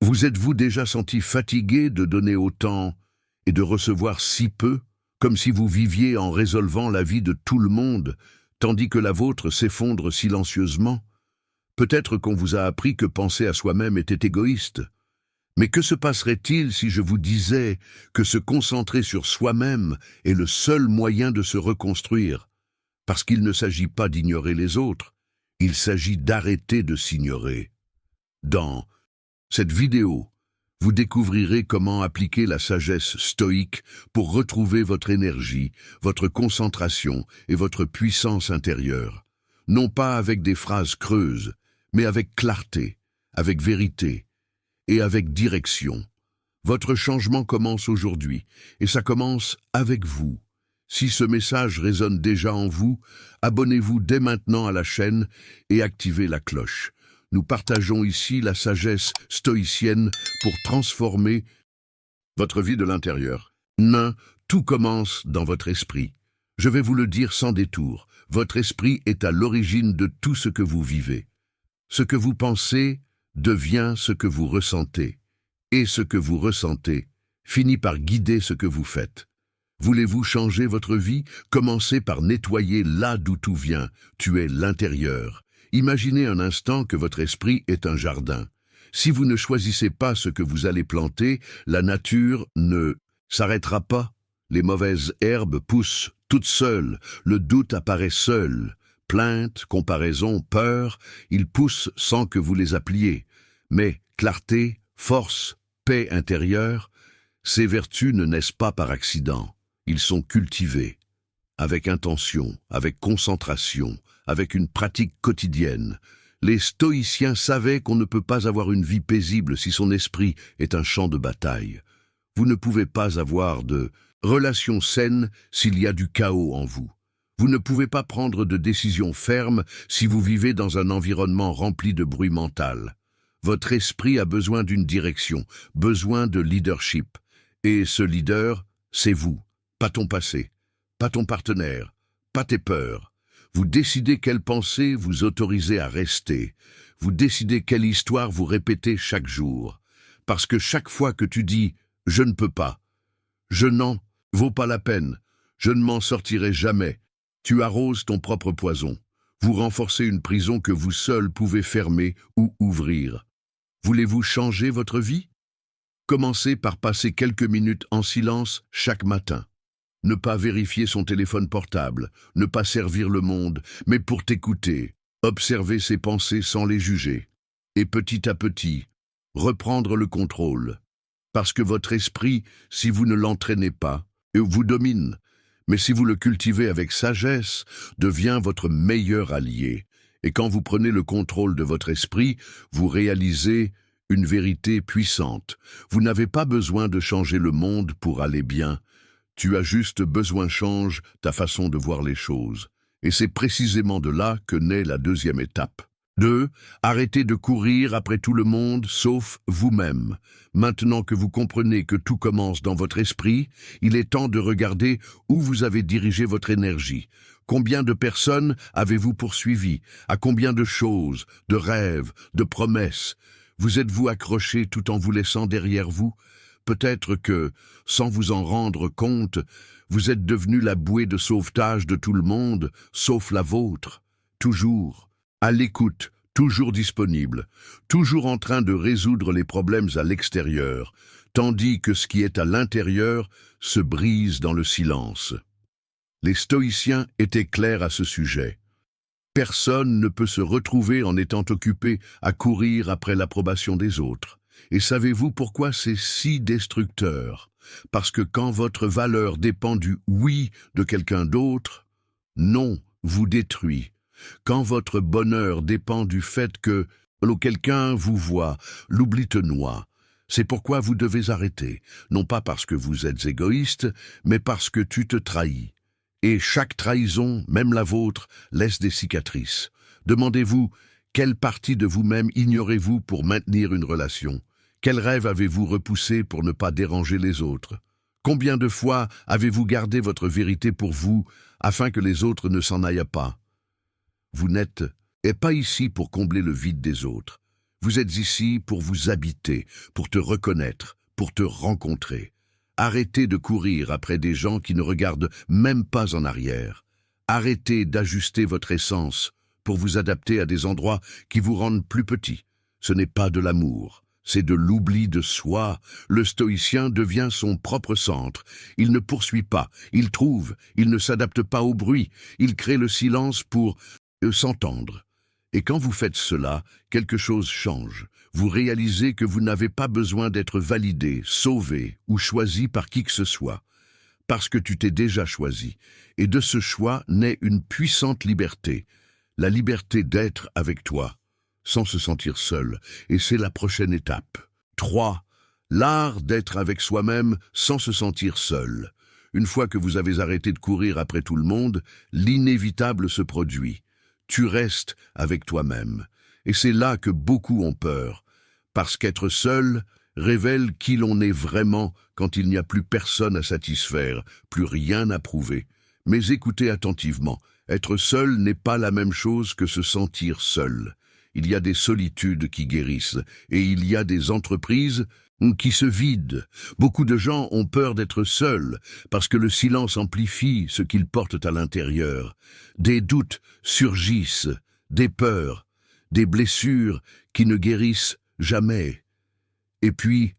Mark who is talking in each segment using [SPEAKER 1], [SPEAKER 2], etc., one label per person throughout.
[SPEAKER 1] Vous êtes-vous déjà senti fatigué de donner autant et de recevoir si peu, comme si vous viviez en résolvant la vie de tout le monde, tandis que la vôtre s'effondre silencieusement? Peut-être qu'on vous a appris que penser à soi-même était égoïste. Mais que se passerait-il si je vous disais que se concentrer sur soi-même est le seul moyen de se reconstruire? Parce qu'il ne s'agit pas d'ignorer les autres, il s'agit d'arrêter de s'ignorer. Dans cette vidéo, vous découvrirez comment appliquer la sagesse stoïque pour retrouver votre énergie, votre concentration et votre puissance intérieure. Non pas avec des phrases creuses, mais avec clarté, avec vérité et avec direction. Votre changement commence aujourd'hui, et ça commence avec vous. Si ce message résonne déjà en vous, abonnez-vous dès maintenant à la chaîne et activez la cloche. Nous partageons ici la sagesse stoïcienne pour transformer votre vie de l'intérieur. Tout commence dans votre esprit. Je vais vous le dire sans détour. Votre esprit est à l'origine de tout ce que vous vivez. Ce que vous pensez devient ce que vous ressentez. Et ce que vous ressentez finit par guider ce que vous faites. Voulez-vous changer votre vie? Commencez par nettoyer là d'où tout vient. Tu es l'intérieur. Imaginez un instant que votre esprit est un jardin. Si vous ne choisissez pas ce que vous allez planter, la nature ne s'arrêtera pas. Les mauvaises herbes poussent toutes seules, le doute apparaît seul. Plainte, comparaison, peur, ils poussent sans que vous les appeliez. Mais clarté, force, paix intérieure, ces vertus ne naissent pas par accident. Ils sont cultivés, avec intention, avec concentration, avec une pratique quotidienne. Les stoïciens savaient qu'on ne peut pas avoir une vie paisible si son esprit est un champ de bataille. Vous ne pouvez pas avoir de relations saines s'il y a du chaos en vous. Vous ne pouvez pas prendre de décisions fermes si vous vivez dans un environnement rempli de bruit mental. Votre esprit a besoin d'une direction, besoin de leadership. Et ce leader, c'est vous, pas ton passé, pas ton partenaire, pas tes peurs. Vous décidez quelle pensée vous autorisez à rester. Vous décidez quelle histoire vous répétez chaque jour. Parce que chaque fois que tu dis « je ne peux pas »,« je n'en vaut pas la peine »,« je ne m'en sortirai jamais », tu arroses ton propre poison. Vous renforcez une prison que vous seul pouvez fermer ou ouvrir. Voulez-vous changer votre vie? Commencez par passer quelques minutes en silence chaque matin. Ne pas vérifier son téléphone portable, ne pas servir le monde, mais pour t'écouter, observer ses pensées sans les juger. Et petit à petit, reprendre le contrôle. Parce que votre esprit, si vous ne l'entraînez pas, vous domine. Mais si vous le cultivez avec sagesse, devient votre meilleur allié. Et quand vous prenez le contrôle de votre esprit, vous réalisez une vérité puissante. Vous n'avez pas besoin de changer le monde pour aller bien. Tu as juste besoin change ta façon de voir les choses. Et c'est précisément de là que naît la deuxième étape. 2. Arrêtez de courir après tout le monde sauf vous-même. Maintenant que vous comprenez que tout commence dans votre esprit, il est temps de regarder où vous avez dirigé votre énergie. Combien de personnes avez-vous poursuivi? À combien de choses, de rêves, de promesses? Vous êtes-vous accroché tout en vous laissant derrière vous? Peut-être que, sans vous en rendre compte, vous êtes devenu la bouée de sauvetage de tout le monde, sauf la vôtre. Toujours à l'écoute, toujours disponible, toujours en train de résoudre les problèmes à l'extérieur, tandis que ce qui est à l'intérieur se brise dans le silence. Les stoïciens étaient clairs à ce sujet. Personne ne peut se retrouver en étant occupé à courir après l'approbation des autres. Et savez-vous pourquoi c'est si destructeur? Parce que quand votre valeur dépend du « oui » de quelqu'un d'autre, « non » vous détruit. Quand votre bonheur dépend du fait que quelqu'un vous voit, l'oubli te noie. C'est pourquoi vous devez arrêter, non pas parce que vous êtes égoïste, mais parce que tu te trahis. Et chaque trahison, même la vôtre, laisse des cicatrices. Demandez-vous, quelle partie de vous-même ignorez-vous pour maintenir une relation? Quel rêve avez-vous repoussé pour ne pas déranger les autres? Combien de fois avez-vous gardé votre vérité pour vous afin que les autres ne s'en aillent pas? Vous n'êtes pas ici pour combler le vide des autres. Vous êtes ici pour vous habiter, pour te reconnaître, pour te rencontrer. Arrêtez de courir après des gens qui ne regardent même pas en arrière. Arrêtez d'ajuster votre essence pour vous adapter à des endroits qui vous rendent plus petits. Ce n'est pas de l'amour, c'est de l'oubli de soi. Le stoïcien devient son propre centre. Il ne poursuit pas, il trouve, il ne s'adapte pas au bruit. Il crée le silence pour s'entendre. Et quand vous faites cela, quelque chose change. Vous réalisez que vous n'avez pas besoin d'être validé, sauvé ou choisi par qui que ce soit. Parce que tu t'es déjà choisi. Et de ce choix naît une puissante liberté. La liberté d'être avec toi, sans se sentir seul. Et c'est la prochaine étape. 3. L'art d'être avec soi-même sans se sentir seul. Une fois que vous avez arrêté de courir après tout le monde, l'inévitable se produit. Tu restes avec toi-même. Et c'est là que beaucoup ont peur. Parce qu'être seul révèle qui l'on est vraiment quand il n'y a plus personne à satisfaire, plus rien à prouver. Mais écoutez attentivement, être seul n'est pas la même chose que se sentir seul. Il y a des solitudes qui guérissent, et il y a des entreprises qui se vident. Beaucoup de gens ont peur d'être seuls, parce que le silence amplifie ce qu'ils portent à l'intérieur. Des doutes surgissent, des peurs, des blessures qui ne guérissent jamais. Et puis,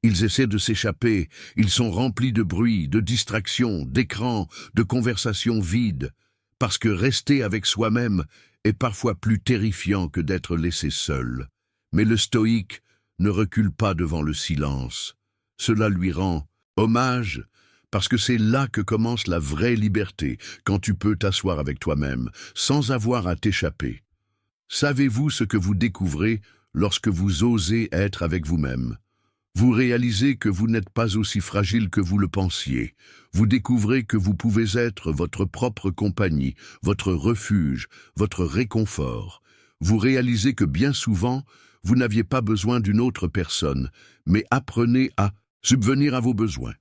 [SPEAKER 1] ils essaient de s'échapper, ils sont remplis de bruit, de distractions, d'écrans, de conversations vides, parce que rester avec soi-même est parfois plus terrifiant que d'être laissé seul. Mais le stoïque ne recule pas devant le silence. Cela lui rend hommage, parce que c'est là que commence la vraie liberté, quand tu peux t'asseoir avec toi-même, sans avoir à t'échapper. Savez-vous ce que vous découvrez lorsque vous osez être avec vous-même? Vous réalisez que vous n'êtes pas aussi fragile que vous le pensiez. Vous découvrez que vous pouvez être votre propre compagnie, votre refuge, votre réconfort. Vous réalisez que bien souvent, vous n'aviez pas besoin d'une autre personne, mais apprenez à subvenir à vos besoins.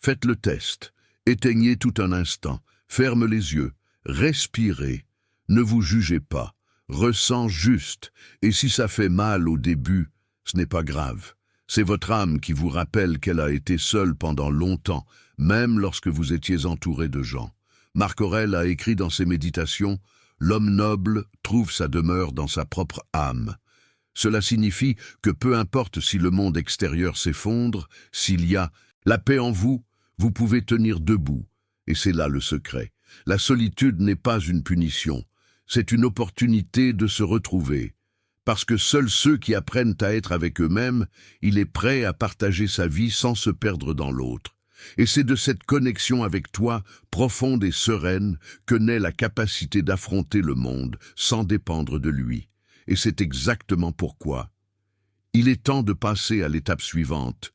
[SPEAKER 1] Faites le test. Éteignez tout un instant. Ferme les yeux. Respirez. Ne vous jugez pas. Ressens juste. Et si ça fait mal au début, ce n'est pas grave. C'est votre âme qui vous rappelle qu'elle a été seule pendant longtemps, même lorsque vous étiez entouré de gens. Marc Aurèle a écrit dans ses méditations « L'homme noble trouve sa demeure dans sa propre âme ». Cela signifie que peu importe si le monde extérieur s'effondre, s'il y a la paix en vous, vous pouvez tenir debout. Et c'est là le secret. La solitude n'est pas une punition, c'est une opportunité de se retrouver. Parce que seuls ceux qui apprennent à être avec eux-mêmes, il est prêt à partager sa vie sans se perdre dans l'autre. Et c'est de cette connexion avec toi, profonde et sereine, que naît la capacité d'affronter le monde sans dépendre de lui. Et c'est exactement pourquoi il est temps de passer à l'étape suivante.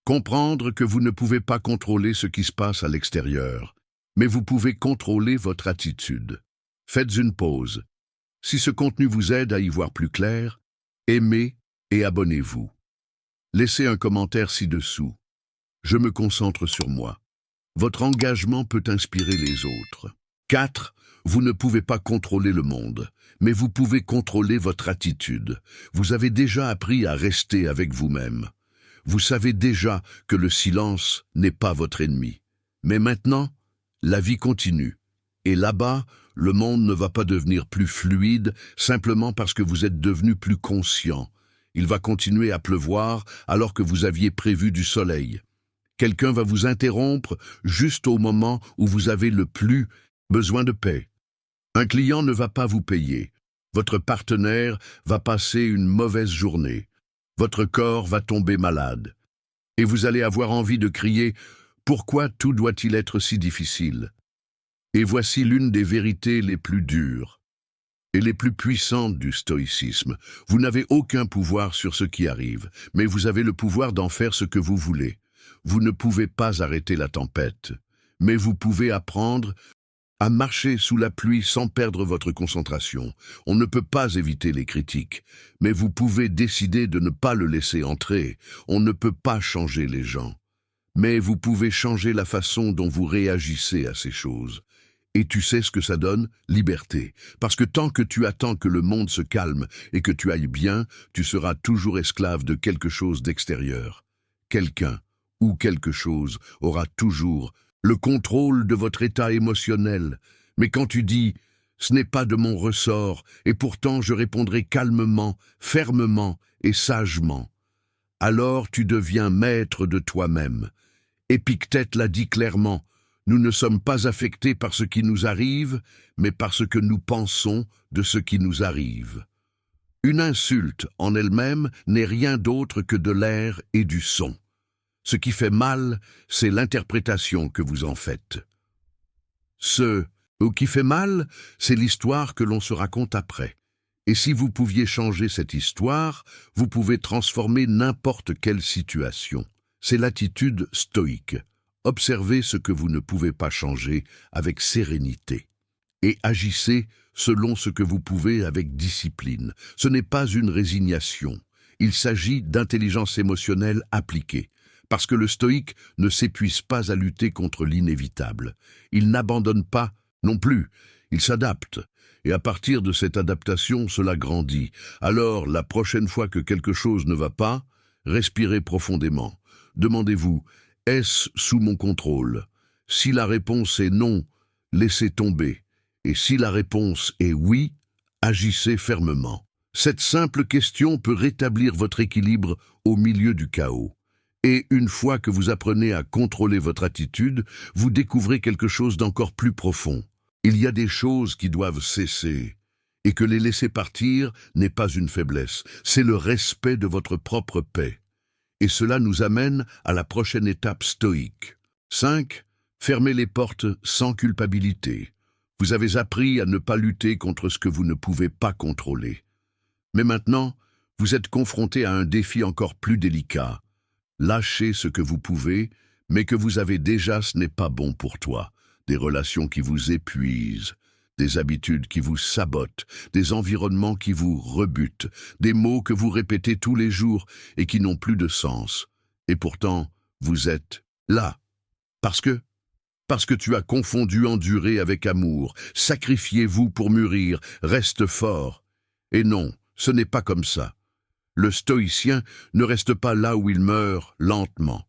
[SPEAKER 1] Comprendre que vous ne pouvez pas contrôler ce qui se passe à l'extérieur, mais vous pouvez contrôler votre attitude. Faites une pause. Si ce contenu vous aide à y voir plus clair, aimez et abonnez-vous. Laissez un commentaire ci-dessous. Je me concentre sur moi. Votre engagement peut inspirer les autres. 4. Vous ne pouvez pas contrôler le monde, mais vous pouvez contrôler votre attitude. Vous avez déjà appris à rester avec vous-même. Vous savez déjà que le silence n'est pas votre ennemi. Mais maintenant, la vie continue. Et là-bas, le monde ne va pas devenir plus fluide simplement parce que vous êtes devenu plus conscient. Il va continuer à pleuvoir alors que vous aviez prévu du soleil. Quelqu'un va vous interrompre juste au moment où vous avez le plus besoin de paix. Un client ne va pas vous payer. Votre partenaire va passer une mauvaise journée. Votre corps va tomber malade. Et vous allez avoir envie de crier « Pourquoi tout doit-il être si difficile ?» Et voici l'une des vérités les plus dures et les plus puissantes du stoïcisme. Vous n'avez aucun pouvoir sur ce qui arrive, mais vous avez le pouvoir d'en faire ce que vous voulez. Vous ne pouvez pas arrêter la tempête, mais vous pouvez apprendre à marcher sous la pluie sans perdre votre concentration. On ne peut pas éviter les critiques, mais vous pouvez décider de ne pas le laisser entrer. On ne peut pas changer les gens, mais vous pouvez changer la façon dont vous réagissez à ces choses. Et tu sais ce que ça donne? Liberté. Parce que tant que tu attends que le monde se calme et que tu ailles bien, tu seras toujours esclave de quelque chose d'extérieur. Quelqu'un ou quelque chose aura toujours le contrôle de votre état émotionnel. Mais quand tu dis « ce n'est pas de mon ressort, et pourtant je répondrai calmement, fermement et sagement », alors tu deviens maître de toi-même. Épictète l'a dit clairement, nous ne sommes pas affectés par ce qui nous arrive, mais par ce que nous pensons de ce qui nous arrive. Une insulte en elle-même n'est rien d'autre que de l'air et du son. Ce qui fait mal, c'est l'interprétation que vous en faites. Ce qui fait mal, c'est l'histoire que l'on se raconte après. Et si vous pouviez changer cette histoire, vous pouvez transformer n'importe quelle situation. C'est l'attitude stoïque. Observez ce que vous ne pouvez pas changer avec sérénité. Et agissez selon ce que vous pouvez avec discipline. Ce n'est pas une résignation. Il s'agit d'intelligence émotionnelle appliquée. Parce que le stoïque ne s'épuise pas à lutter contre l'inévitable. Il n'abandonne pas non plus. Il s'adapte. Et à partir de cette adaptation, cela grandit. Alors, la prochaine fois que quelque chose ne va pas, respirez profondément. Demandez-vous, est-ce sous mon contrôle? Si la réponse est non, laissez tomber. Et si la réponse est oui, agissez fermement. Cette simple question peut rétablir votre équilibre au milieu du chaos. Et une fois que vous apprenez à contrôler votre attitude, vous découvrez quelque chose d'encore plus profond. Il y a des choses qui doivent cesser. Et que les laisser partir n'est pas une faiblesse, c'est le respect de votre propre paix. Et cela nous amène à la prochaine étape stoïque. 5. Fermez les portes sans culpabilité. Vous avez appris à ne pas lutter contre ce que vous ne pouvez pas contrôler. Mais maintenant, vous êtes confronté à un défi encore plus délicat. Lâcher ce que vous pouvez, mais que vous avez déjà, ce n'est pas bon pour toi. Des relations qui vous épuisent, des habitudes qui vous sabotent, des environnements qui vous rebutent, des mots que vous répétez tous les jours et qui n'ont plus de sens. Et pourtant, vous êtes là. Parce que tu as confondu endurer avec amour. Sacrifiez-vous pour mûrir, reste fort. Et non, ce n'est pas comme ça. Le stoïcien ne reste pas là où il meurt, lentement.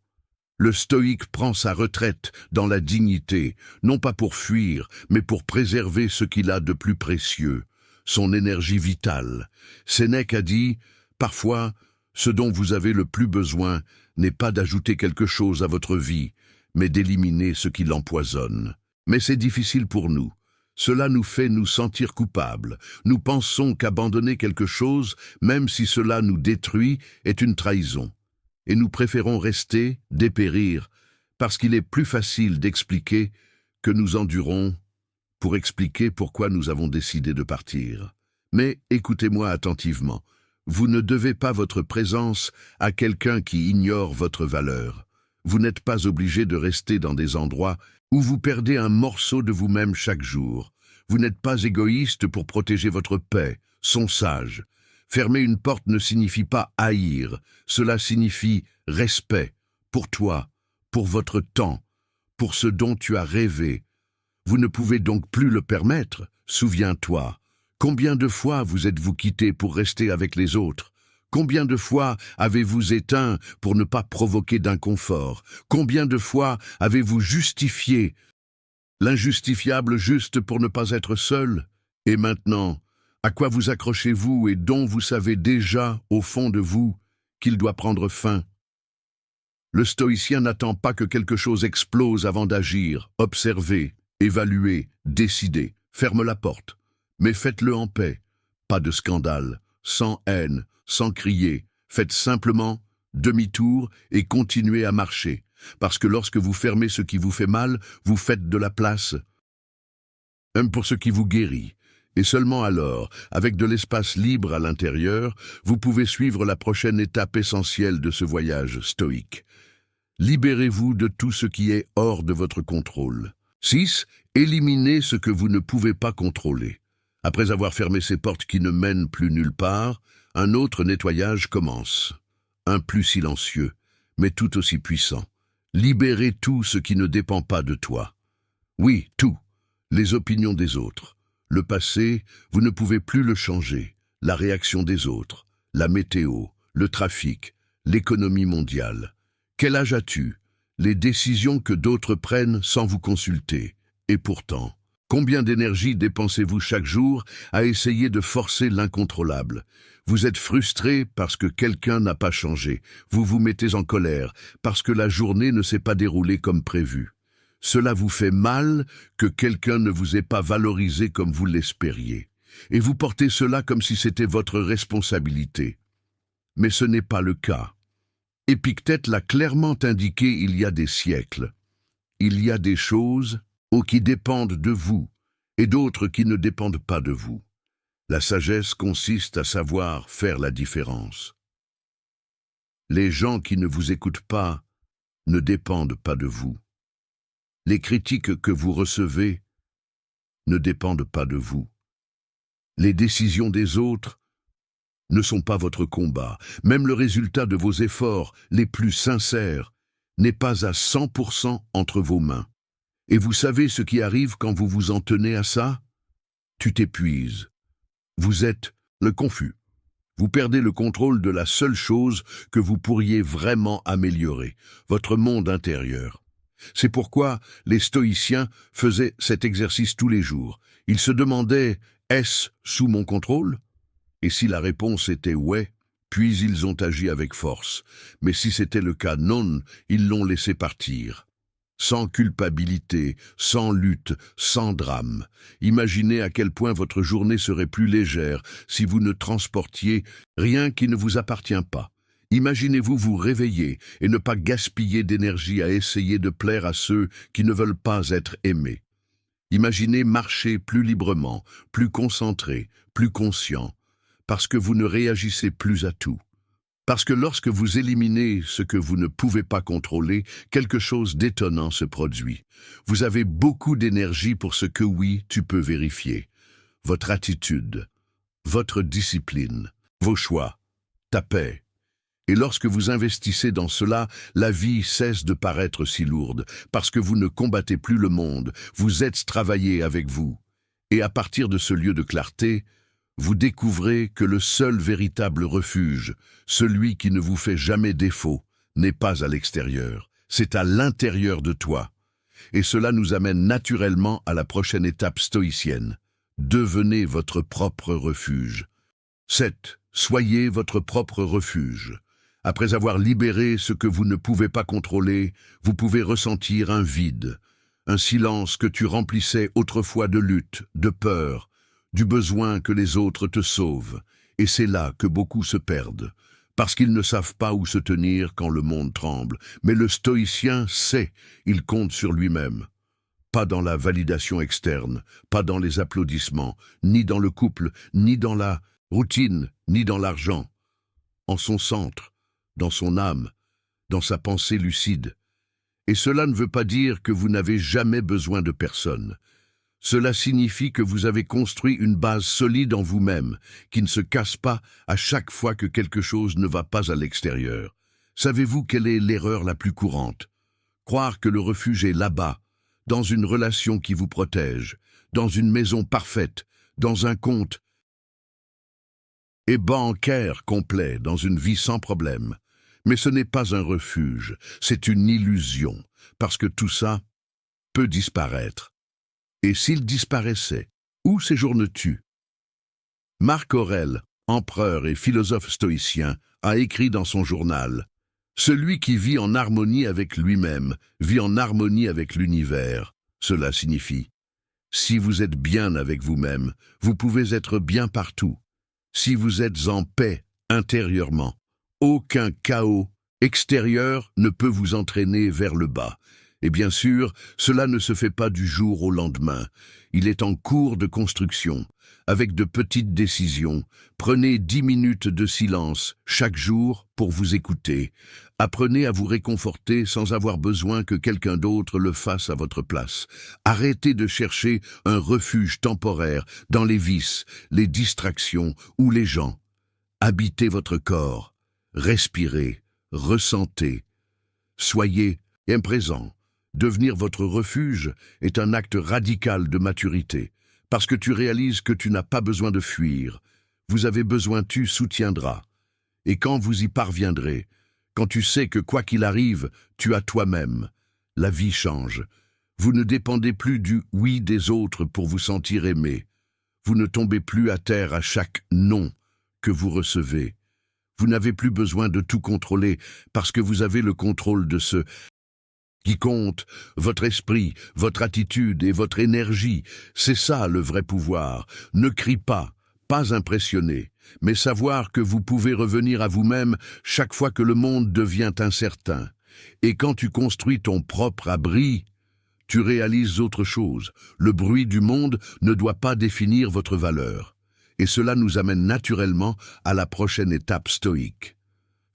[SPEAKER 1] Le stoïque prend sa retraite dans la dignité, non pas pour fuir, mais pour préserver ce qu'il a de plus précieux, son énergie vitale. Sénèque a dit, « Parfois, ce dont vous avez le plus besoin n'est pas d'ajouter quelque chose à votre vie, mais d'éliminer ce qui l'empoisonne. » Mais c'est difficile pour nous. Cela nous fait nous sentir coupables. Nous pensons qu'abandonner quelque chose, même si cela nous détruit, est une trahison. Et nous préférons rester, dépérir, parce qu'il est plus facile d'expliquer que nous endurons pour expliquer pourquoi nous avons décidé de partir. Mais écoutez-moi attentivement, vous ne devez pas votre présence à quelqu'un qui ignore votre valeur. Vous n'êtes pas obligé de rester dans des endroits où vous perdez un morceau de vous-même chaque jour. Vous n'êtes pas égoïste pour protéger votre paix, son sage. Fermer une porte ne signifie pas haïr, cela signifie respect, pour toi, pour votre temps, pour ce dont tu as rêvé. Vous ne pouvez donc plus le permettre, souviens-toi. Combien de fois vous êtes-vous quitté pour rester avec les autres? Combien de fois avez-vous éteint pour ne pas provoquer d'inconfort? Combien de fois avez-vous justifié l'injustifiable juste pour ne pas être seul? Et maintenant, à quoi vous accrochez-vous et dont vous savez déjà, au fond de vous, qu'il doit prendre fin? Le stoïcien n'attend pas que quelque chose explose avant d'agir. Observez, évaluez, décidez, ferme la porte. Mais faites-le en paix, pas de scandale, sans haine, sans crier. Faites simplement demi-tour et continuez à marcher. Parce que lorsque vous fermez ce qui vous fait mal, vous faites de la place pour ce qui vous guérit. Et seulement alors, avec de l'espace libre à l'intérieur, vous pouvez suivre la prochaine étape essentielle de ce voyage stoïque. Libérez-vous de tout ce qui est hors de votre contrôle. 6. Éliminez ce que vous ne pouvez pas contrôler. Après avoir fermé ces portes qui ne mènent plus nulle part, un autre nettoyage commence. Un plus silencieux, mais tout aussi puissant. Libérez tout ce qui ne dépend pas de toi. Oui, tout. Les opinions des autres. Le passé, vous ne pouvez plus le changer. La réaction des autres, la météo, le trafic, l'économie mondiale. Quel âge as-tu? Les décisions que d'autres prennent sans vous consulter. Et pourtant, combien d'énergie dépensez-vous chaque jour à essayer de forcer l'incontrôlable? Vous êtes frustré parce que quelqu'un n'a pas changé. Vous vous mettez en colère parce que la journée ne s'est pas déroulée comme prévu. Cela vous fait mal que quelqu'un ne vous ait pas valorisé comme vous l'espériez. Et vous portez cela comme si c'était votre responsabilité. Mais ce n'est pas le cas. Épictète l'a clairement indiqué il y a des siècles. Il y a des choses qui dépendent de vous et d'autres qui ne dépendent pas de vous. La sagesse consiste à savoir faire la différence. Les gens qui ne vous écoutent pas ne dépendent pas de vous. Les critiques que vous recevez ne dépendent pas de vous. Les décisions des autres ne sont pas votre combat. Même le résultat de vos efforts les plus sincères n'est pas à 100% entre vos mains. Et vous savez ce qui arrive quand vous vous en tenez à ça? Tu t'épuises. Vous êtes le confus. Vous perdez le contrôle de la seule chose que vous pourriez vraiment améliorer, votre monde intérieur. C'est pourquoi les stoïciens faisaient cet exercice tous les jours. Ils se demandaient « Est-ce sous mon contrôle ?» Et si la réponse était « ouais », puis ils ont agi avec force. Mais si c'était le cas non, ils l'ont laissé partir. Sans culpabilité, sans lutte, sans drame. Imaginez à quel point votre journée serait plus légère si vous ne transportiez rien qui ne vous appartient pas. Imaginez-vous vous réveiller et ne pas gaspiller d'énergie à essayer de plaire à ceux qui ne veulent pas être aimés. Imaginez marcher plus librement, plus concentré, plus conscient, parce que vous ne réagissez plus à tout. Parce que lorsque vous éliminez ce que vous ne pouvez pas contrôler, quelque chose d'étonnant se produit. Vous avez beaucoup d'énergie pour ce que oui, tu peux vérifier. Votre attitude, votre discipline, vos choix, ta paix. Et lorsque vous investissez dans cela, la vie cesse de paraître si lourde, parce que vous ne combattez plus le monde, vous êtes travaillé avec vous. Et à partir de ce lieu de clarté, vous découvrez que le seul véritable refuge, celui qui ne vous fait jamais défaut, n'est pas à l'extérieur, c'est à l'intérieur de toi. Et cela nous amène naturellement à la prochaine étape stoïcienne. Devenez votre propre refuge. 7. Soyez votre propre refuge. Après avoir libéré ce que vous ne pouvez pas contrôler, vous pouvez ressentir un vide, un silence que tu remplissais autrefois de lutte, de peur, du besoin que les autres te sauvent. Et c'est là que beaucoup se perdent, parce qu'ils ne savent pas où se tenir quand le monde tremble. Mais le stoïcien sait, il compte sur lui-même. Pas dans la validation externe, pas dans les applaudissements, ni dans le couple, ni dans la routine, ni dans l'argent. En son centre, dans son âme, dans sa pensée lucide. Et cela ne veut pas dire que vous n'avez jamais besoin de personne. Cela signifie que vous avez construit une base solide en vous-même, qui ne se casse pas à chaque fois que quelque chose ne va pas à l'extérieur. Savez-vous quelle est l'erreur la plus courante? Croire que le refuge est là-bas, dans une relation qui vous protège, dans une maison parfaite, dans un compte et bancaire complet, dans une vie sans problème. Mais ce n'est pas un refuge, c'est une illusion, parce que tout ça peut disparaître. Et s'il disparaissait, où séjournes-tu? Marc Aurèle, empereur et philosophe stoïcien, a écrit dans son journal « Celui qui vit en harmonie avec lui-même, vit en harmonie avec l'univers. » Cela signifie « Si vous êtes bien avec vous-même, vous pouvez être bien partout. Si vous êtes en paix intérieurement, aucun chaos extérieur ne peut vous entraîner vers le bas. » Et bien sûr, cela ne se fait pas du jour au lendemain. Il est en cours de construction. Avec de petites décisions, prenez 10 minutes de silence chaque jour pour vous écouter. Apprenez à vous réconforter sans avoir besoin que quelqu'un d'autre le fasse à votre place. Arrêtez de chercher un refuge temporaire dans les vices, les distractions ou les gens. Habitez votre corps, respirez, ressentez. Soyez présent. Devenir votre refuge est un acte radical de maturité, parce que tu réalises que tu n'as pas besoin de fuir. Vous avez besoin, tu soutiendras. Et quand vous y parviendrez, quand tu sais que quoi qu'il arrive, tu as toi-même, la vie change. Vous ne dépendez plus du « oui » des autres pour vous sentir aimé. Vous ne tombez plus à terre à chaque « non » que vous recevez. Vous n'avez plus besoin de tout contrôler parce que vous avez le contrôle de ce qui compte, votre esprit, votre attitude et votre énergie. C'est ça le vrai pouvoir. Ne crie pas, pas impressionné, mais savoir que vous pouvez revenir à vous-même chaque fois que le monde devient incertain. Et quand tu construis ton propre abri, tu réalises autre chose. Le bruit du monde ne doit pas définir votre valeur. Et cela nous amène naturellement à la prochaine étape stoïque.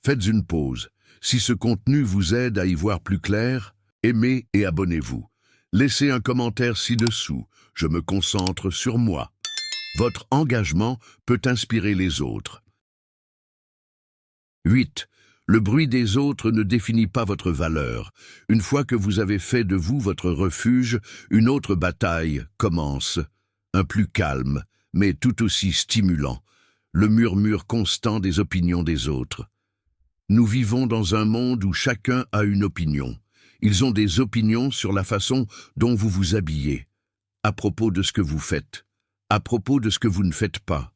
[SPEAKER 1] Faites une pause. Si ce contenu vous aide à y voir plus clair, aimez et abonnez-vous. Laissez un commentaire ci-dessous. Je me concentre sur moi. Votre engagement peut inspirer les autres. 8. Le bruit des autres ne définit pas votre valeur. Une fois que vous avez fait de vous votre refuge, une autre bataille commence. Un plus calme, mais tout aussi stimulant. Le murmure constant des opinions des autres. Nous vivons dans un monde où chacun a une opinion. Ils ont des opinions sur la façon dont vous vous habillez, à propos de ce que vous faites, à propos de ce que vous ne faites pas,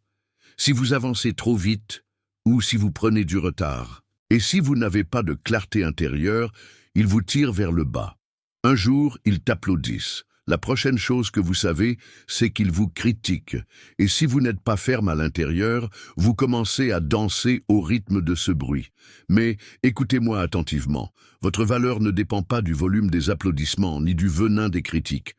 [SPEAKER 1] si vous avancez trop vite ou si vous prenez du retard. Et si vous n'avez pas de clarté intérieure, ils vous tirent vers le bas. Un jour, ils t'applaudissent. La prochaine chose que vous savez, c'est qu'ils vous critiquent. Et si vous n'êtes pas ferme à l'intérieur, vous commencez à danser au rythme de ce bruit. Mais écoutez-moi attentivement. Votre valeur ne dépend pas du volume des applaudissements ni du venin des critiques.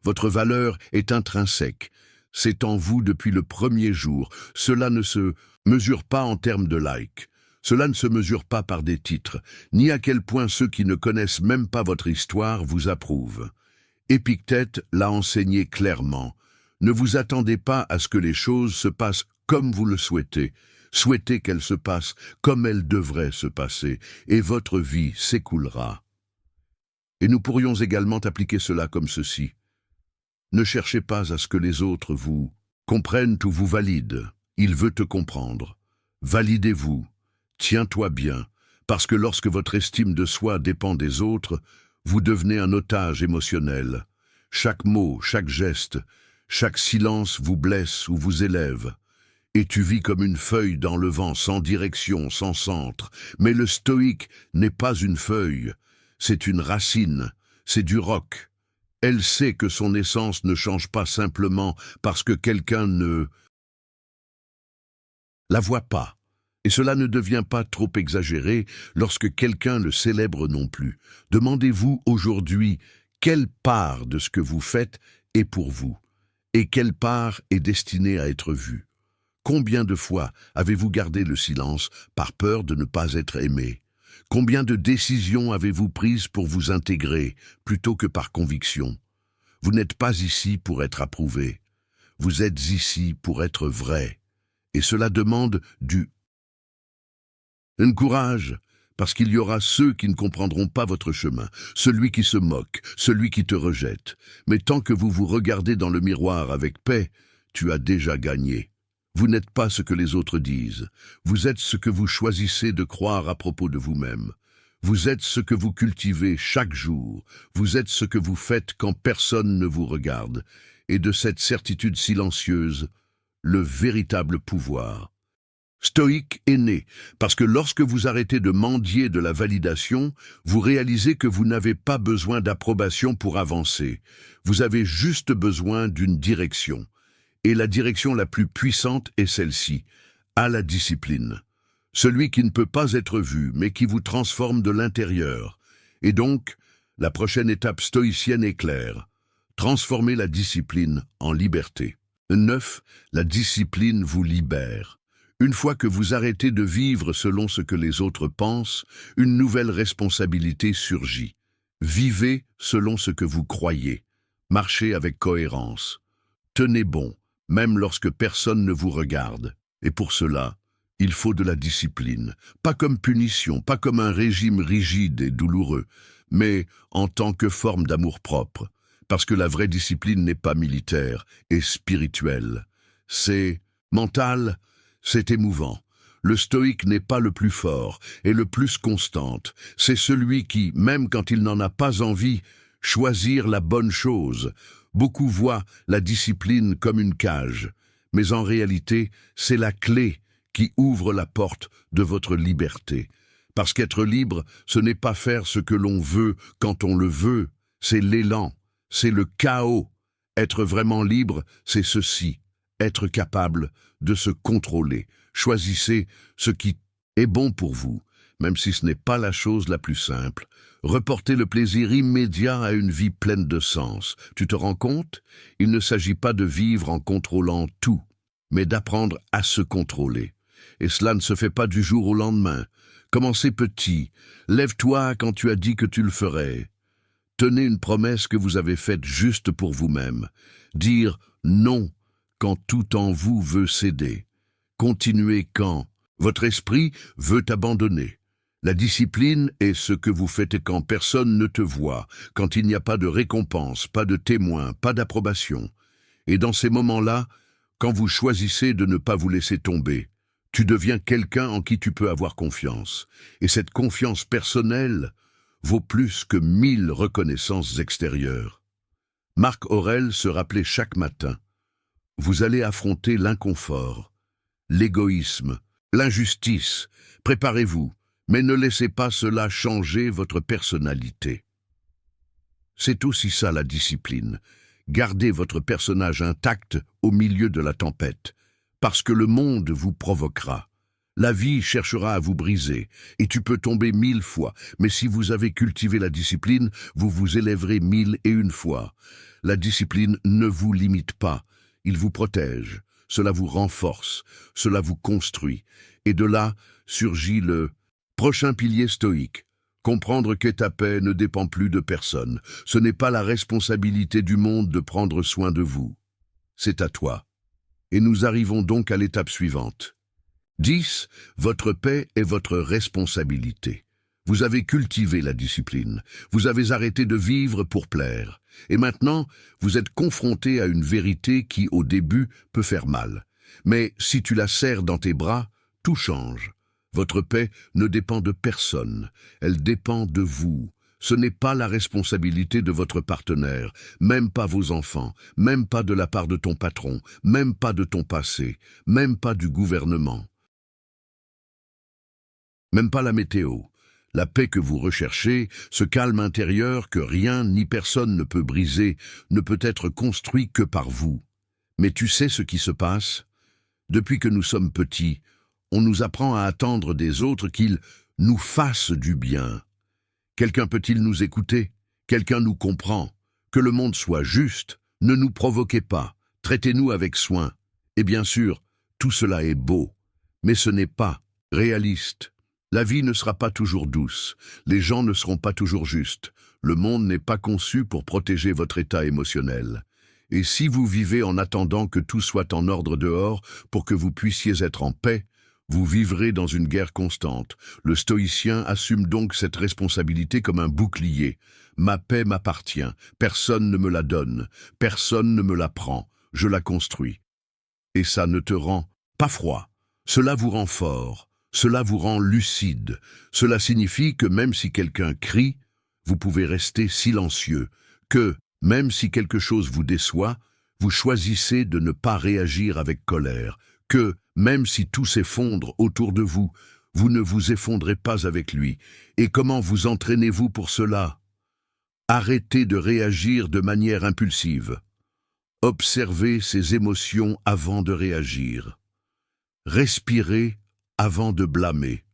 [SPEAKER 1] Votre valeur est intrinsèque. C'est en vous depuis le premier jour. Cela ne se mesure pas en termes de likes. Cela ne se mesure pas par des titres, ni à quel point ceux qui ne connaissent même pas votre histoire vous approuvent. Épictète l'a enseigné clairement. Ne vous attendez pas à ce que les choses se passent comme vous le souhaitez. Souhaitez qu'elles se passent comme elles devraient se passer, et votre vie s'écoulera. Et nous pourrions également appliquer cela comme ceci. Ne cherchez pas à ce que les autres vous comprennent ou vous valident. Il veut te comprendre. Validez-vous. Tiens-toi bien, parce que lorsque votre estime de soi dépend des autres, vous devenez un otage émotionnel. Chaque mot, chaque geste, chaque silence vous blesse ou vous élève. Et tu vis comme une feuille dans le vent, sans direction, sans centre. Mais le stoïque n'est pas une feuille, c'est une racine, c'est du roc. Elle sait que son essence ne change pas simplement parce que quelqu'un ne la voit pas. Et cela ne devient pas trop exagéré lorsque quelqu'un le célèbre non plus. Demandez-vous aujourd'hui quelle part de ce que vous faites est pour vous et quelle part est destinée à être vue. Combien de fois avez-vous gardé le silence par peur de ne pas être aimé? Combien de décisions avez-vous prises pour vous intégrer plutôt que par conviction? Vous n'êtes pas ici pour être approuvé. Vous êtes ici pour être vrai. Et cela demande du courage, parce qu'il y aura ceux qui ne comprendront pas votre chemin, celui qui se moque, celui qui te rejette. Mais tant que vous vous regardez dans le miroir avec paix, tu as déjà gagné. Vous n'êtes pas ce que les autres disent. Vous êtes ce que vous choisissez de croire à propos de vous-même. Vous êtes ce que vous cultivez chaque jour. Vous êtes ce que vous faites quand personne ne vous regarde. Et de cette certitude silencieuse, le véritable pouvoir stoïque est né, parce que lorsque vous arrêtez de mendier de la validation, vous réalisez que vous n'avez pas besoin d'approbation pour avancer. Vous avez juste besoin d'une direction. Et la direction la plus puissante est celle-ci, à la discipline. Celui qui ne peut pas être vu, mais qui vous transforme de l'intérieur. Et donc, la prochaine étape stoïcienne est claire. Transformez la discipline en liberté. 9. La discipline vous libère. Une fois que vous arrêtez de vivre selon ce que les autres pensent, une nouvelle responsabilité surgit. Vivez selon ce que vous croyez. Marchez avec cohérence. Tenez bon, même lorsque personne ne vous regarde. Et pour cela, Il faut de la discipline, pas comme punition, pas comme un régime rigide et douloureux, mais en tant que forme d'amour-propre, parce que la vraie discipline n'est pas militaire et spirituelle. C'est mental, c'est émouvant. Le stoïque n'est pas le plus fort et le plus constante. C'est celui qui, même quand il n'en a pas envie, choisir la bonne chose. Beaucoup voient la discipline comme une cage, mais en réalité, c'est la clé qui ouvre la porte de votre liberté. Parce qu'être libre, ce n'est pas faire ce que l'on veut quand on le veut, c'est l'élan, c'est le chaos. Être vraiment libre, c'est ceci, être capable de se contrôler. Choisissez ce qui est bon pour vous, même si ce n'est pas la chose la plus simple. Reportez le plaisir immédiat à une vie pleine de sens. Tu te rends compte? Il ne s'agit pas de vivre en contrôlant tout, mais d'apprendre à se contrôler. Et cela ne se fait pas du jour au lendemain. Commencez petit. Lève-toi quand tu as dit que tu le ferais. Tenez une promesse que vous avez faite juste pour vous-même. Dire non quand tout en vous veut céder. Continuez quand votre esprit veut abandonner. La discipline est ce que vous faites quand personne ne te voit, quand il n'y a pas de récompense, pas de témoin, pas d'approbation. Et dans ces moments-là, quand vous choisissez de ne pas vous laisser tomber, tu deviens quelqu'un en qui tu peux avoir confiance. Et cette confiance personnelle vaut plus que 1000 reconnaissances extérieures. Marc Aurèle se rappelait chaque matin: vous allez affronter l'inconfort, l'égoïsme, l'injustice. Préparez-vous, mais ne laissez pas cela changer votre personnalité. C'est aussi ça la discipline. Gardez votre personnage intact au milieu de la tempête, parce que le monde vous provoquera. La vie cherchera à vous briser, et tu peux tomber 1000 fois, mais si vous avez cultivé la discipline, vous vous élèverez 1001 fois. La discipline ne vous limite pas, il vous protège, cela vous renforce, cela vous construit, et de là surgit le prochain pilier stoïque. Comprendre que ta paix ne dépend plus de personne. Ce n'est pas la responsabilité du monde de prendre soin de vous. C'est à toi. Et nous arrivons donc à l'étape suivante. 10. Votre paix est votre responsabilité. Vous avez cultivé la discipline. Vous avez arrêté de vivre pour plaire. Et maintenant, vous êtes confronté à une vérité qui, au début, peut faire mal. Mais si tu la serres dans tes bras, tout change. Votre paix ne dépend de personne, elle dépend de vous. Ce n'est pas la responsabilité de votre partenaire, même pas vos enfants, même pas de la part de ton patron, même pas de ton passé, même pas du gouvernement. Même pas la météo. La paix que vous recherchez, ce calme intérieur que rien ni personne ne peut briser, ne peut être construit que par vous. Mais tu sais ce qui se passe? Depuis que nous sommes petits, on nous apprend à attendre des autres qu'ils nous fassent du bien. Quelqu'un peut-il nous écouter? Quelqu'un nous comprend? Que le monde soit juste, ne nous provoquez pas, traitez-nous avec soin. Et bien sûr, tout cela est beau, mais ce n'est pas réaliste. La vie ne sera pas toujours douce, les gens ne seront pas toujours justes, le monde n'est pas conçu pour protéger votre état émotionnel. Et si vous vivez en attendant que tout soit en ordre dehors pour que vous puissiez être en paix, vous vivrez dans une guerre constante. Le stoïcien assume donc cette responsabilité comme un bouclier. Ma paix m'appartient, personne ne me la donne, personne ne me la prend, je la construis. Et ça ne te rend pas froid, cela vous rend fort, cela vous rend lucide. Cela signifie que même si quelqu'un crie, vous pouvez rester silencieux, que même si quelque chose vous déçoit, vous choisissez de ne pas réagir avec colère, que même si tout s'effondre autour de vous, vous ne vous effondrez pas avec lui. Et comment vous entraînez-vous pour cela? Arrêtez de réagir de manière impulsive. Observez ses émotions avant de réagir. Respirez avant de blâmer.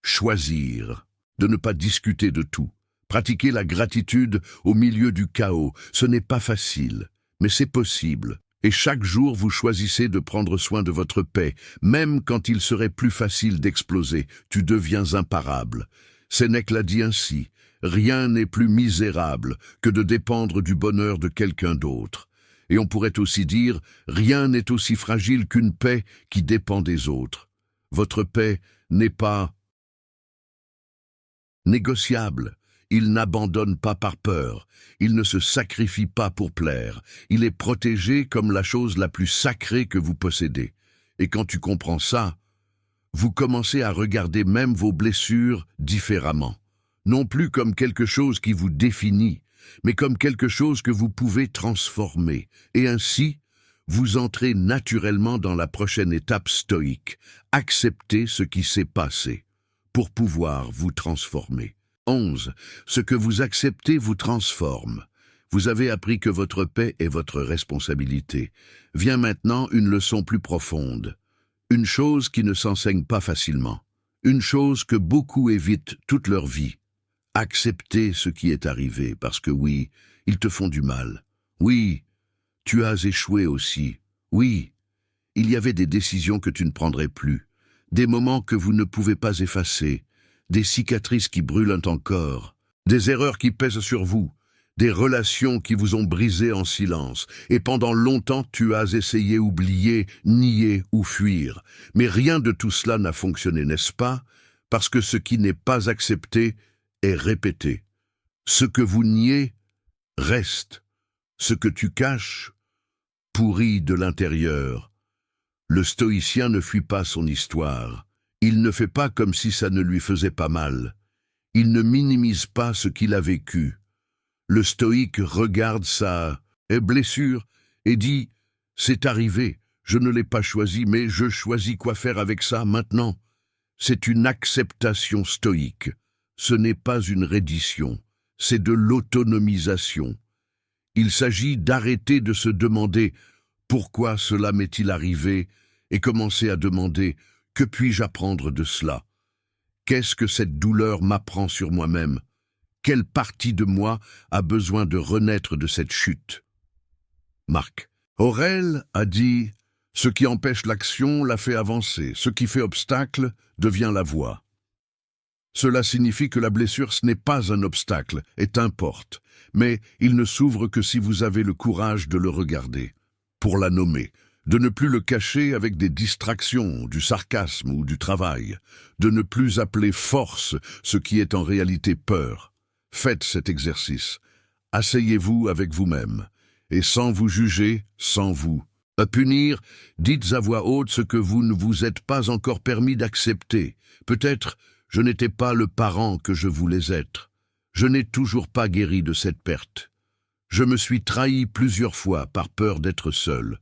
[SPEAKER 1] Choisir de ne pas discuter de tout. Pratiquer la gratitude au milieu du chaos. Ce n'est pas facile, mais c'est possible. Et chaque jour, vous choisissez de prendre soin de votre paix, même quand il serait plus facile d'exploser. Tu deviens imparable. Sénèque l'a dit ainsi, rien n'est plus misérable que de dépendre du bonheur de quelqu'un d'autre. Et on pourrait aussi dire, rien n'est aussi fragile qu'une paix qui dépend des autres. Votre paix n'est pas négociable. Il n'abandonne pas par peur. Il ne se sacrifie pas pour plaire. Il est protégé comme la chose la plus sacrée que vous possédez. Et quand tu comprends ça, vous commencez à regarder même vos blessures différemment. Non plus comme quelque chose qui vous définit, mais comme quelque chose que vous pouvez transformer. Et ainsi, vous entrez naturellement dans la prochaine étape stoïque. Accepter ce qui s'est passé pour pouvoir vous transformer. 11. Ce que vous acceptez vous transforme. Vous avez appris que votre paix est votre responsabilité. Vient maintenant une leçon plus profonde. Une chose qui ne s'enseigne pas facilement. Une chose que beaucoup évitent toute leur vie. Accepter ce qui est arrivé, parce que oui, ils te font du mal. Oui, tu as échoué aussi. Oui, il y avait des décisions que tu ne prendrais plus. Des moments que vous ne pouvez pas effacer. Des cicatrices qui brûlent encore, des erreurs qui pèsent sur vous, des relations qui vous ont brisé en silence, et pendant longtemps tu as essayé oublier, nier ou fuir. Mais rien de tout cela n'a fonctionné, n'est-ce pas? Parce que ce qui n'est pas accepté est répété. Ce que vous niez reste. Ce que tu caches pourrit de l'intérieur. Le stoïcien ne fuit pas son histoire. Il ne fait pas comme si ça ne lui faisait pas mal. Il ne minimise pas ce qu'il a vécu. Le stoïque regarde sa blessure et dit « C'est arrivé, je ne l'ai pas choisi, mais je choisis quoi faire avec ça maintenant. » C'est une acceptation stoïque. Ce n'est pas une reddition, c'est de l'autonomisation. Il s'agit d'arrêter de se demander « Pourquoi cela m'est-il arrivé ?» et commencer à demander « Que puis-je apprendre de cela? Qu'est-ce que cette douleur m'apprend sur moi-même? Quelle partie de moi a besoin de renaître de cette chute? » Marc. Aurèle a dit « Ce qui empêche l'action la fait avancer, ce qui fait obstacle devient la voie. » Cela signifie que la blessure ce n'est pas un obstacle, est un porte, mais il ne s'ouvre que si vous avez le courage de le regarder, pour la nommer, de ne plus le cacher avec des distractions, du sarcasme ou du travail, de ne plus appeler force ce qui est en réalité peur. Faites cet exercice. Asseyez-vous avec vous-même, et sans vous juger, sans vous punir, dites à voix haute ce que vous ne vous êtes pas encore permis d'accepter. Peut-être je n'étais pas le parent que je voulais être. Je n'ai toujours pas guéri de cette perte. Je me suis trahi plusieurs fois par peur d'être seul.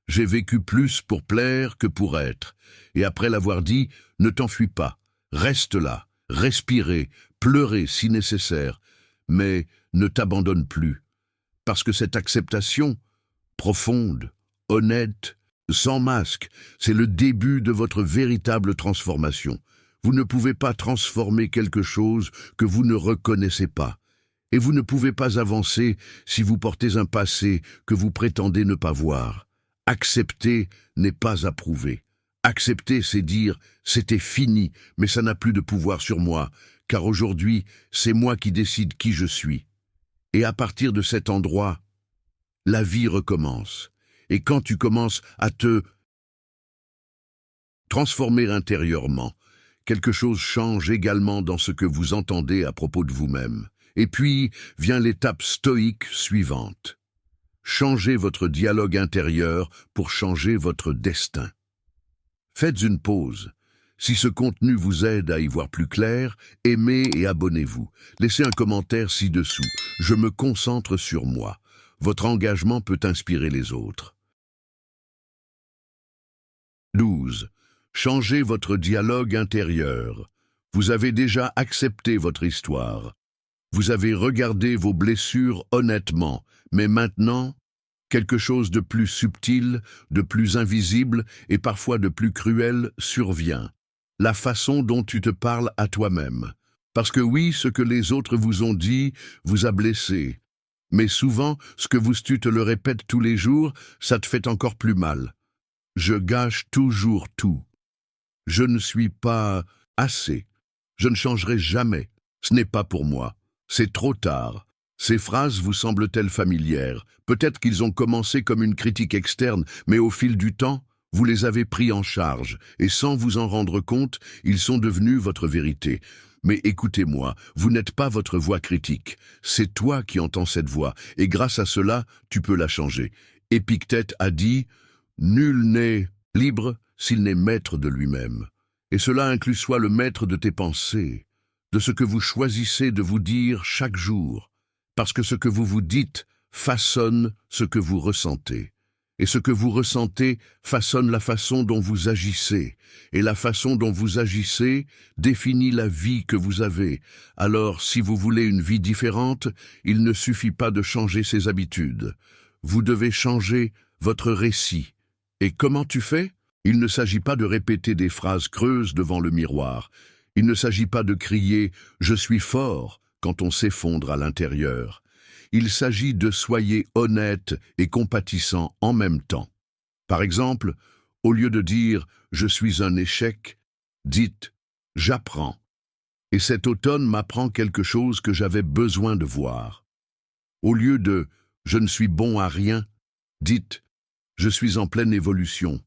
[SPEAKER 1] J'ai vécu plus pour plaire que pour être. Et après l'avoir dit, ne t'enfuis pas. Reste là, respirez, pleurez si nécessaire. Mais ne t'abandonne plus. Parce que cette acceptation, profonde, honnête, sans masque, c'est le début de votre véritable transformation. Vous ne pouvez pas transformer quelque chose que vous ne reconnaissez pas. Et vous ne pouvez pas avancer si vous portez un passé que vous prétendez ne pas voir. Accepter n'est pas approuver. Accepter, c'est dire « c'était fini, mais ça n'a plus de pouvoir sur moi, car aujourd'hui, c'est moi qui décide qui je suis. » Et à partir de cet endroit, la vie recommence. Et quand tu commences à te transformer intérieurement, quelque chose change également dans ce que vous entendez à propos de vous-même. Et puis vient l'étape stoïque suivante. Changez votre dialogue intérieur pour changer votre destin. Faites une pause. Si ce contenu vous aide à y voir plus clair, aimez et abonnez-vous. Laissez un commentaire ci-dessous. Je me concentre sur moi. Votre engagement peut inspirer les autres. 12. Changez votre dialogue intérieur. Vous avez déjà accepté votre histoire. Vous avez regardé vos blessures honnêtement, mais maintenant, quelque chose de plus subtil, de plus invisible et parfois de plus cruel survient. La façon dont tu te parles à toi-même. Parce que oui, ce que les autres vous ont dit vous a blessé. Mais souvent, ce que tu te le répètes tous les jours, ça te fait encore plus mal. Je gâche toujours tout. Je ne suis pas assez. Je ne changerai jamais. Ce n'est pas pour moi. C'est trop tard. Ces phrases vous semblent-elles familières? Peut-être qu'ils ont commencé comme une critique externe, mais au fil du temps, Vous les avez pris en charge, et sans vous en rendre compte, ils sont devenus votre vérité. Mais écoutez-moi, vous n'êtes pas votre voix critique. C'est toi qui entends cette voix, et grâce à cela, tu peux la changer. Épictète a dit « Nul n'est libre s'il n'est maître de lui-même ». Et cela inclut soit le maître de tes pensées, de ce que vous choisissez de vous dire chaque jour, parce que ce que vous vous dites façonne ce que vous ressentez. Et ce que vous ressentez façonne la façon dont vous agissez, et la façon dont vous agissez définit la vie que vous avez. Alors, si vous voulez une vie différente, il ne suffit pas de changer ses habitudes. Vous devez changer votre récit. Et comment tu fais ? Il ne s'agit pas de répéter des phrases creuses devant le miroir. Il ne s'agit pas de crier « Je suis fort » quand on s'effondre à l'intérieur. Il s'agit de soyez honnête et compatissant en même temps. Par exemple, au lieu de dire « je suis un échec », dites « j'apprends ». Et cet automne m'apprend quelque chose que j'avais besoin de voir. Au lieu de « je ne suis bon à rien », dites « je suis en pleine évolution.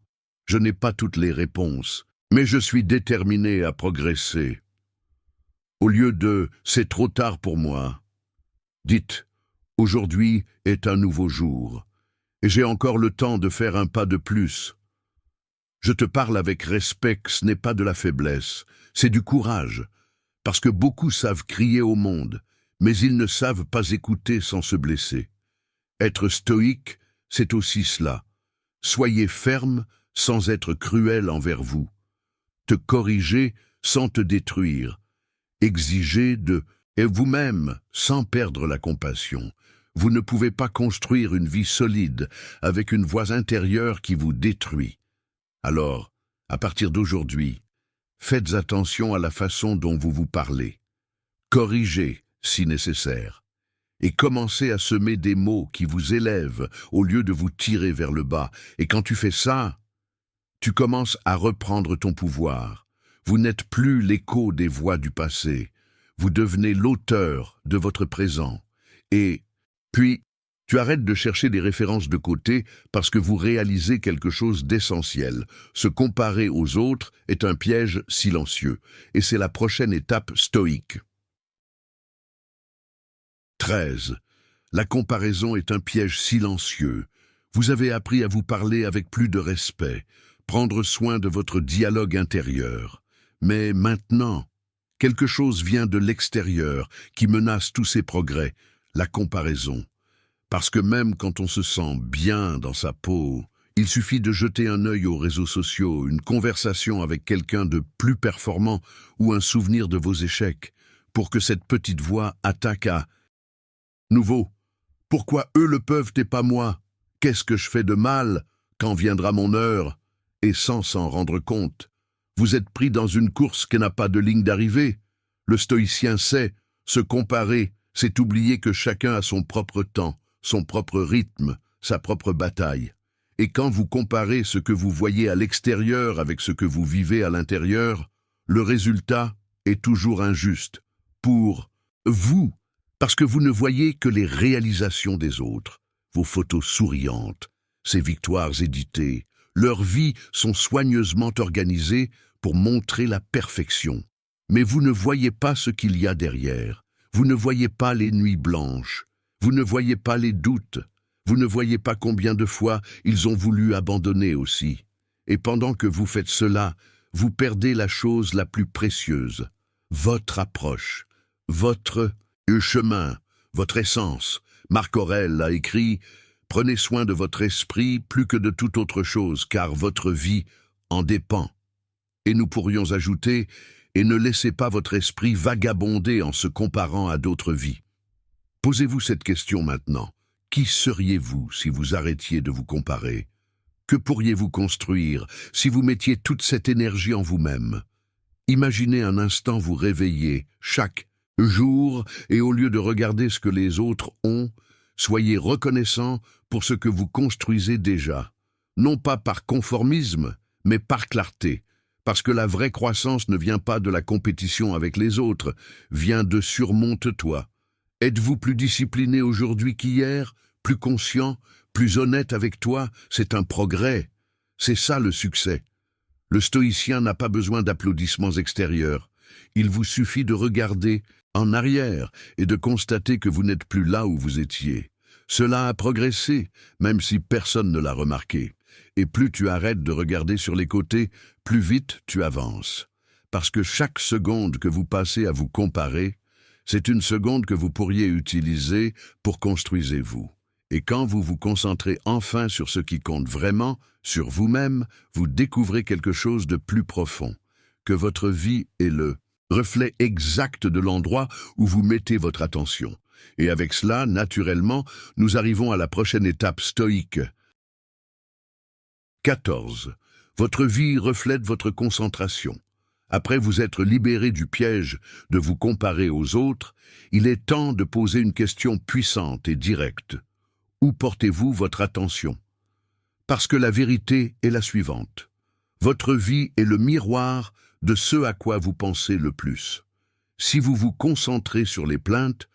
[SPEAKER 1] Je n'ai pas toutes les réponses, mais je suis déterminé à progresser. » Au lieu de « c'est trop tard pour moi », dites « aujourd'hui est un nouveau jour, et j'ai encore le temps de faire un pas de plus. » Je te parle avec respect, ce n'est pas de la faiblesse, c'est du courage, parce que beaucoup savent crier au monde, mais ils ne savent pas écouter sans se blesser. Être stoïque, c'est aussi cela. Soyez ferme sans être cruel envers vous. Te corriger sans te détruire. Exiger de et vous-même sans perdre la compassion. Vous ne pouvez pas construire une vie solide avec une voix intérieure qui vous détruit. Alors, à partir d'aujourd'hui, faites attention à la façon dont vous vous parlez. Corrigez si nécessaire. Et commencez à semer des mots qui vous élèvent au lieu de vous tirer vers le bas. Et quand tu fais ça, tu commences à reprendre ton pouvoir. Vous n'êtes plus l'écho des voix du passé. Vous devenez l'auteur de votre présent. Et puis, tu arrêtes de chercher des références de côté parce que vous réalisez quelque chose d'essentiel. Se comparer aux autres est un piège silencieux. Et c'est la prochaine étape stoïque. 13. La comparaison est un piège silencieux. Vous avez appris à vous parler avec plus de respect, prendre soin de votre dialogue intérieur. Mais maintenant, quelque chose vient de l'extérieur qui menace tous ces progrès, la comparaison. Parce que même quand on se sent bien dans sa peau, il suffit de jeter un œil aux réseaux sociaux, une conversation avec quelqu'un de plus performant ou un souvenir de vos échecs, pour que cette petite voix attaque à « Nouveau, pourquoi eux le peuvent et pas moi? Qu'est-ce que je fais de mal? Quand viendra mon heure ?» Et sans s'en rendre compte, vous êtes pris dans une course qui n'a pas de ligne d'arrivée. Le stoïcien sait, se comparer, c'est oublier que chacun a son propre temps, son propre rythme, sa propre bataille. Et quand vous comparez ce que vous voyez à l'extérieur avec ce que vous vivez à l'intérieur, le résultat est toujours injuste. Pour vous, parce que vous ne voyez que les réalisations des autres, vos photos souriantes, ces victoires éditées, leurs vies sont soigneusement organisées pour montrer la perfection. Mais vous ne voyez pas ce qu'il y a derrière. Vous ne voyez pas les nuits blanches. Vous ne voyez pas les doutes. Vous ne voyez pas combien de fois ils ont voulu abandonner aussi. Et pendant que vous faites cela, vous perdez la chose la plus précieuse, votre approche, votre chemin, votre essence. Marc Aurèle a écrit « Prenez soin de votre esprit plus que de toute autre chose, car votre vie en dépend. » Et nous pourrions ajouter « Et ne laissez pas votre esprit vagabonder en se comparant à d'autres vies. » Posez-vous cette question maintenant. Qui seriez-vous si vous arrêtiez de vous comparer? Que pourriez-vous construire si vous mettiez toute cette énergie en vous-même? Imaginez un instant vous réveiller chaque jour et au lieu de regarder ce que les autres ont, soyez reconnaissant pour ce que vous construisez déjà. Non pas par conformisme, mais par clarté. Parce que la vraie croissance ne vient pas de la compétition avec les autres, vient de surmonte-toi. Êtes-vous plus discipliné aujourd'hui qu'hier, plus conscient, plus honnête avec toi? C'est un progrès. C'est ça le succès. Le stoïcien n'a pas besoin d'applaudissements extérieurs. Il vous suffit de regarder en arrière et de constater que vous n'êtes plus là où vous étiez. Cela a progressé, même si personne ne l'a remarqué. Et plus tu arrêtes de regarder sur les côtés, plus vite tu avances. Parce que chaque seconde que vous passez à vous comparer, c'est une seconde que vous pourriez utiliser pour construisez-vous. Et quand vous vous concentrez enfin sur ce qui compte vraiment, sur vous-même, vous découvrez quelque chose de plus profond, que votre vie est le reflet exact de l'endroit où vous mettez votre attention. Et avec cela, naturellement, nous arrivons à la prochaine étape stoïque. 14. Votre vie reflète votre concentration. Après vous être libéré du piège de vous comparer aux autres, il est temps de poser une question puissante et directe. Où portez-vous votre attention? Parce que la vérité est la suivante. Votre vie est le miroir de ce à quoi vous pensez le plus. Si vous vous concentrez sur les plaintes,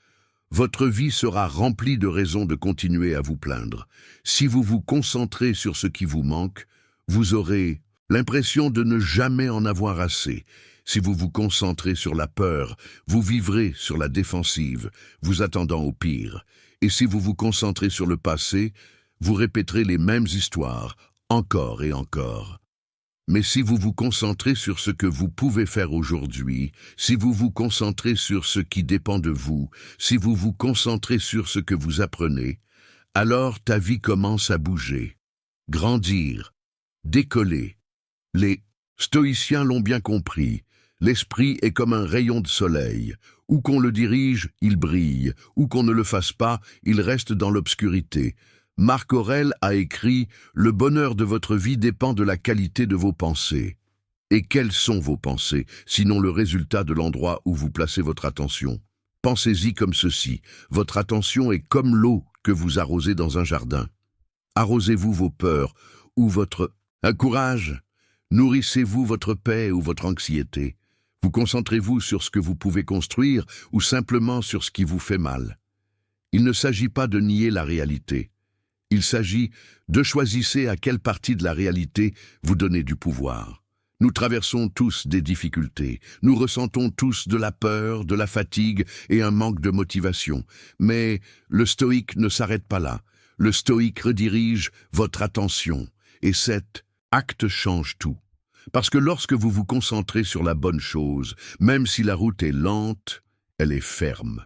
[SPEAKER 1] votre vie sera remplie de raisons de continuer à vous plaindre. Si vous vous concentrez sur ce qui vous manque, vous aurez l'impression de ne jamais en avoir assez. Si vous vous concentrez sur la peur, vous vivrez sur la défensive, vous attendant au pire. Et si vous vous concentrez sur le passé, vous répéterez les mêmes histoires, encore et encore. Mais si vous vous concentrez sur ce que vous pouvez faire aujourd'hui, si vous vous concentrez sur ce qui dépend de vous, si vous vous concentrez sur ce que vous apprenez, alors ta vie commence à bouger, grandir, décoller. Les stoïciens l'ont bien compris. L'esprit est comme un rayon de soleil. Où qu'on le dirige, il brille. Où qu'on ne le fasse pas, il reste dans l'obscurité. Marc Aurèle a écrit « Le bonheur de votre vie dépend de la qualité de vos pensées ». Et quelles sont vos pensées, sinon le résultat de l'endroit où vous placez votre attention? Pensez-y comme ceci. Votre attention est comme l'eau que vous arrosez dans un jardin. Arrosez-vous vos peurs ou votre courage? Nourrissez-vous votre paix ou votre anxiété? Vous concentrez-vous sur ce que vous pouvez construire ou simplement sur ce qui vous fait mal? Il ne s'agit pas de nier la réalité. Il s'agit de choisir à quelle partie de la réalité vous donnez du pouvoir. Nous traversons tous des difficultés. Nous ressentons tous de la peur, de la fatigue et un manque de motivation. Mais le stoïque ne s'arrête pas là. Le stoïque redirige votre attention. Et cet acte change tout. Parce que lorsque vous vous concentrez sur la bonne chose, même si la route est lente, elle est ferme.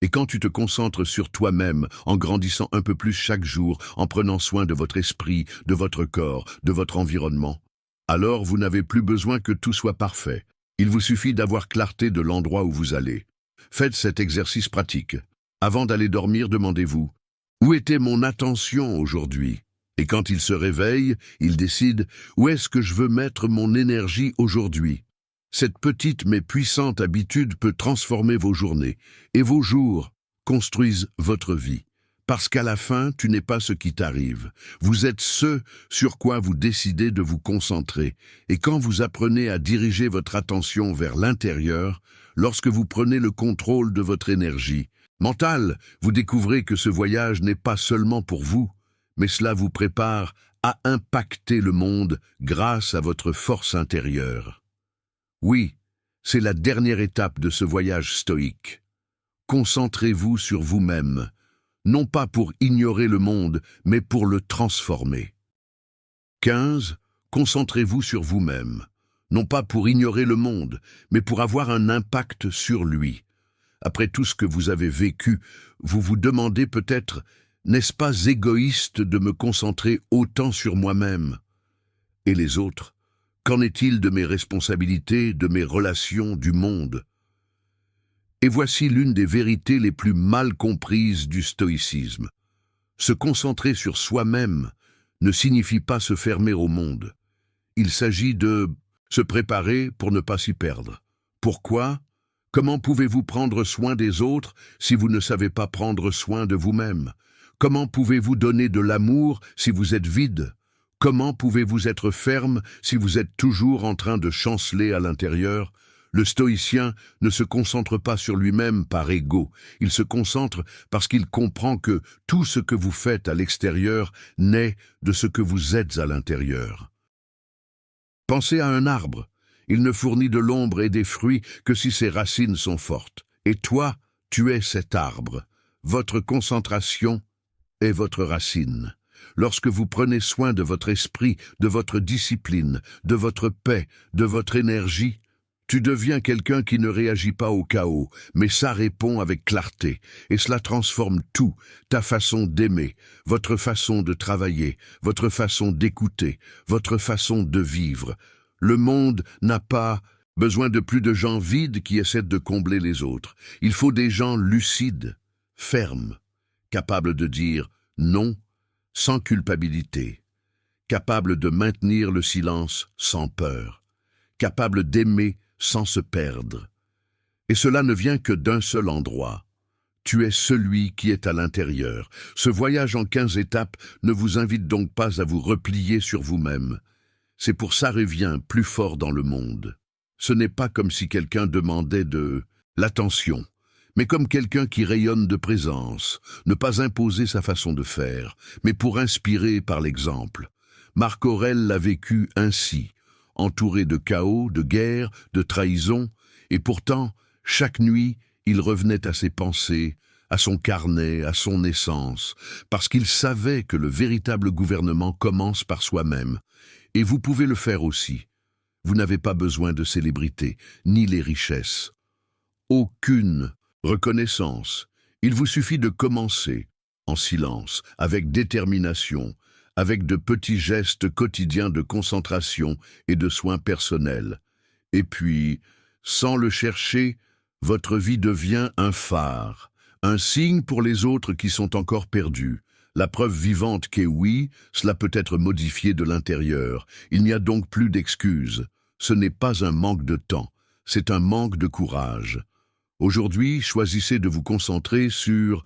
[SPEAKER 1] Et quand tu te concentres sur toi-même, en grandissant un peu plus chaque jour, en prenant soin de votre esprit, de votre corps, de votre environnement, alors vous n'avez plus besoin que tout soit parfait. Il vous suffit d'avoir clarté de l'endroit où vous allez. Faites cet exercice pratique. Avant d'aller dormir, demandez-vous « Où était mon attention aujourd'hui ?» Et quand il se réveille, il décide « Où est-ce que je veux mettre mon énergie aujourd'hui ?» Cette petite mais puissante habitude peut transformer vos journées, et vos jours construisent votre vie. Parce qu'à la fin, tu n'es pas ce qui t'arrive. Vous êtes ce sur quoi vous décidez de vous concentrer. Et quand vous apprenez à diriger votre attention vers l'intérieur, lorsque vous prenez le contrôle de votre énergie mentale, vous découvrez que ce voyage n'est pas seulement pour vous, mais cela vous prépare à impacter le monde grâce à votre force intérieure. Oui, c'est la dernière étape de ce voyage stoïque. Concentrez-vous sur vous-même, non pas pour ignorer le monde, mais pour le transformer. 15. Concentrez-vous sur vous-même, non pas pour ignorer le monde, mais pour avoir un impact sur lui. Après tout ce que vous avez vécu, vous vous demandez peut-être « N'est-ce pas égoïste de me concentrer autant sur moi-même » et les autres? Qu'en est-il de mes responsabilités, de mes relations, du monde? Et voici l'une des vérités les plus mal comprises du stoïcisme. Se concentrer sur soi-même ne signifie pas se fermer au monde. Il s'agit de se préparer pour ne pas s'y perdre. Pourquoi? Comment pouvez-vous prendre soin des autres si vous ne savez pas prendre soin de vous-même? Comment pouvez-vous donner de l'amour si vous êtes vide? Comment pouvez-vous être ferme si vous êtes toujours en train de chanceler à l'intérieur? Le stoïcien ne se concentre pas sur lui-même par ego, il se concentre parce qu'il comprend que tout ce que vous faites à l'extérieur naît de ce que vous êtes à l'intérieur. Pensez à un arbre, il ne fournit de l'ombre et des fruits que si ses racines sont fortes. Et toi, tu es cet arbre. Votre concentration est votre racine. Lorsque vous prenez soin de votre esprit, de votre discipline, de votre paix, de votre énergie, tu deviens quelqu'un qui ne réagit pas au chaos, mais ça répond avec clarté, et cela transforme tout, ta façon d'aimer, votre façon de travailler, votre façon d'écouter, votre façon de vivre. Le monde n'a pas besoin de plus de gens vides qui essaient de combler les autres. Il faut des gens lucides, fermes, capables de dire non sans culpabilité, capables de maintenir le silence sans peur, capables d'aimer sans se perdre. Et cela ne vient que d'un seul endroit. Tu es celui qui est à l'intérieur. Ce voyage en 15 étapes ne vous invite donc pas à vous replier sur vous-même. C'est pour ça revient plus fort dans le monde. Ce n'est pas comme si quelqu'un demandait de l'attention, mais comme quelqu'un qui rayonne de présence, ne pas imposer sa façon de faire, mais pour inspirer par l'exemple. Marc Aurèle l'a vécu ainsi, entouré de chaos, de guerre, de trahison, et pourtant, chaque nuit, il revenait à ses pensées, à son carnet, à son essence, parce qu'il savait que le véritable gouvernement commence par soi-même. Et vous pouvez le faire aussi. Vous n'avez pas besoin de célébrité, ni les richesses. Aucune reconnaissance. Il vous suffit de commencer, en silence, avec détermination, avec de petits gestes quotidiens de concentration et de soins personnels. Et puis, sans le chercher, votre vie devient un phare, un signe pour les autres qui sont encore perdus. La preuve vivante qu'est oui, cela peut être modifié de l'intérieur. Il n'y a donc plus d'excuses. Ce n'est pas un manque de temps, c'est un manque de courage. Aujourd'hui, choisissez de vous concentrer sur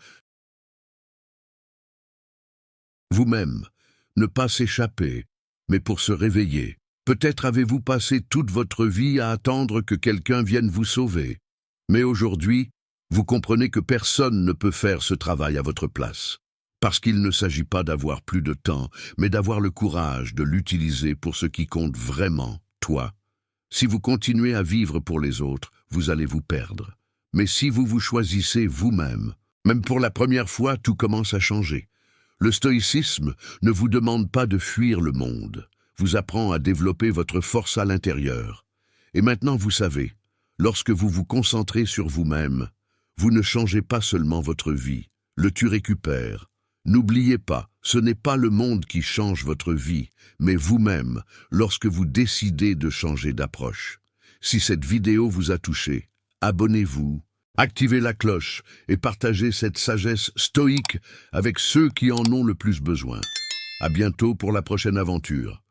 [SPEAKER 1] vous-même, ne pas s'échapper, mais pour se réveiller. Peut-être avez-vous passé toute votre vie à attendre que quelqu'un vienne vous sauver. Mais aujourd'hui, vous comprenez que personne ne peut faire ce travail à votre place. Parce qu'il ne s'agit pas d'avoir plus de temps, mais d'avoir le courage de l'utiliser pour ce qui compte vraiment, toi. Si vous continuez à vivre pour les autres, vous allez vous perdre. Mais si vous vous choisissez vous-même, même pour la première fois, tout commence à changer. Le stoïcisme ne vous demande pas de fuir le monde, vous apprend à développer votre force à l'intérieur. Et maintenant vous savez, lorsque vous vous concentrez sur vous-même, vous ne changez pas seulement votre vie, tu récupères. N'oubliez pas, ce n'est pas le monde qui change votre vie, mais vous-même, lorsque vous décidez de changer d'approche. Si cette vidéo vous a touché, abonnez-vous, activez la cloche et partagez cette sagesse stoïque avec ceux qui en ont le plus besoin. À bientôt pour la prochaine aventure.